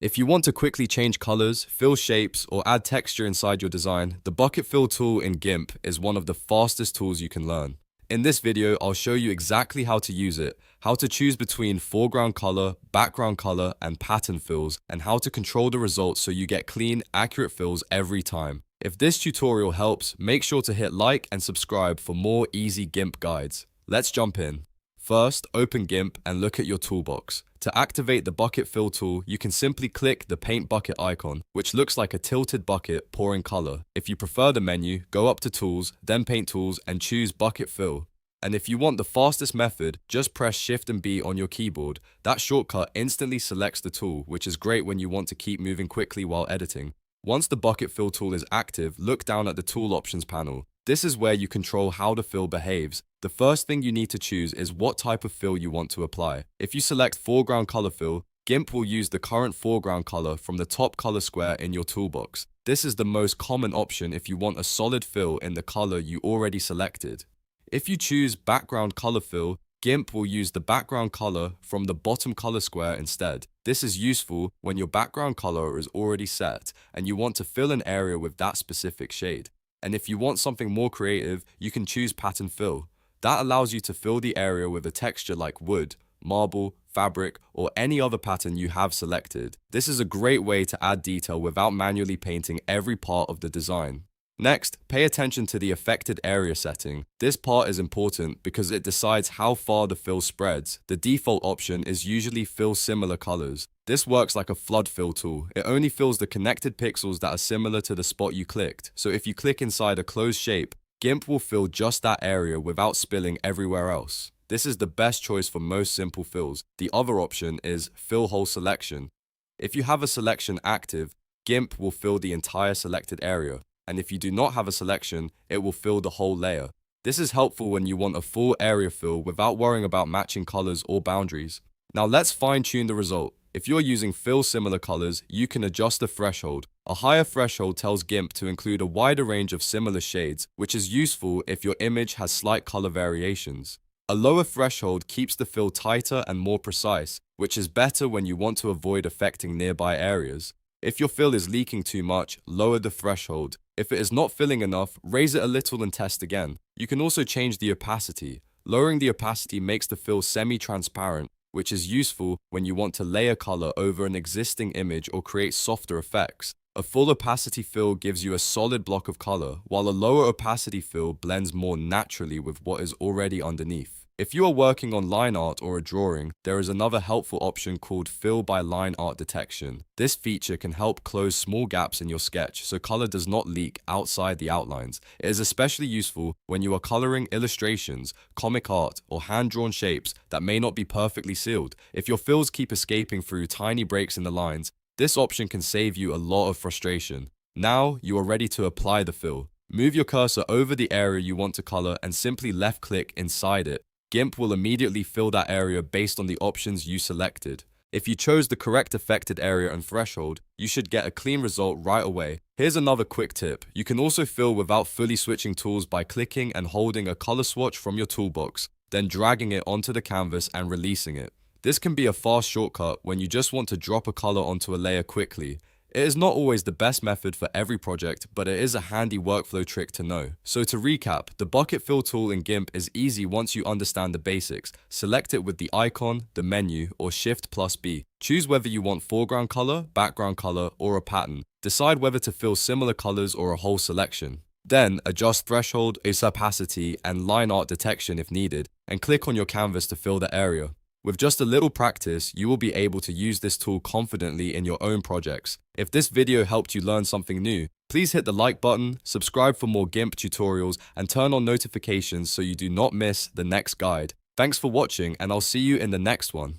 If you want to quickly change colors, fill shapes, or add texture inside your design, the bucket fill tool in GIMP is one of the fastest tools you can learn. In this video, I'll show you exactly how to use it, how to choose between foreground color, background color, and pattern fills, and how to control the results so you get clean, accurate fills every time. If this tutorial helps, make sure to hit like and subscribe for more easy GIMP guides. Let's jump in. First, open GIMP and look at your toolbox. To activate the bucket fill tool, you can simply click the paint bucket icon, which looks like a tilted bucket pouring color. If you prefer the menu, go up to Tools, then Paint Tools, and choose Bucket Fill. And if you want the fastest method, just press Shift and B on your keyboard. That shortcut instantly selects the tool, which is great when you want to keep moving quickly while editing. Once the bucket fill tool is active, look down at the Tool Options panel. This is where you control how the fill behaves. The first thing you need to choose is what type of fill you want to apply. If you select Foreground Color Fill, GIMP will use the current foreground color from the top color square in your toolbox. This is the most common option if you want a solid fill in the color you already selected. If you choose Background Color Fill, GIMP will use the background color from the bottom color square instead. This is useful when your background color is already set and you want to fill an area with that specific shade. And if you want something more creative, you can choose Pattern Fill. That allows you to fill the area with a texture like wood, marble, fabric, or any other pattern you have selected. This is a great way to add detail without manually painting every part of the design. Next, pay attention to the affected area setting. This part is important because it decides how far the fill spreads. The default option is usually fill similar colors. This works like a flood fill tool. It only fills the connected pixels that are similar to the spot you clicked. So if you click inside a closed shape, GIMP will fill just that area without spilling everywhere else. This is the best choice for most simple fills. The other option is fill whole selection. If you have a selection active, GIMP will fill the entire selected area. And if you do not have a selection, it will fill the whole layer. This is helpful when you want a full area fill without worrying about matching colors or boundaries. Now let's fine-tune the result. If you're using fill similar colors, you can adjust the threshold. A higher threshold tells GIMP to include a wider range of similar shades, which is useful if your image has slight color variations. A lower threshold keeps the fill tighter and more precise, which is better when you want to avoid affecting nearby areas. If your fill is leaking too much, lower the threshold. If it is not filling enough, raise it a little and test again. You can also change the opacity. Lowering the opacity makes the fill semi-transparent, which is useful when you want to layer color over an existing image or create softer effects. A full opacity fill gives you a solid block of color, while a lower opacity fill blends more naturally with what is already underneath. If you are working on line art or a drawing, there is another helpful option called Fill by Line Art Detection. This feature can help close small gaps in your sketch so color does not leak outside the outlines. It is especially useful when you are coloring illustrations, comic art, or hand-drawn shapes that may not be perfectly sealed. If your fills keep escaping through tiny breaks in the lines, this option can save you a lot of frustration. Now you are ready to apply the fill. Move your cursor over the area you want to color and simply left-click inside it. GIMP will immediately fill that area based on the options you selected. If you chose the correct affected area and threshold, you should get a clean result right away. Here's another quick tip. You can also fill without fully switching tools by clicking and holding a color swatch from your toolbox, then dragging it onto the canvas and releasing it. This can be a fast shortcut when you just want to drop a color onto a layer quickly. It is not always the best method for every project, but it is a handy workflow trick to know. So to recap, the bucket fill tool in GIMP is easy once you understand the basics. Select it with the icon, the menu, or Shift+B. Choose whether you want foreground color, background color, or a pattern. Decide whether to fill similar colors or a whole selection. Then adjust threshold, opacity, and line art detection if needed, and click on your canvas to fill the area. With just a little practice, you will be able to use this tool confidently in your own projects. If this video helped you learn something new, please hit the like button, subscribe for more GIMP tutorials, and turn on notifications so you do not miss the next guide. Thanks for watching, and I'll see you in the next one.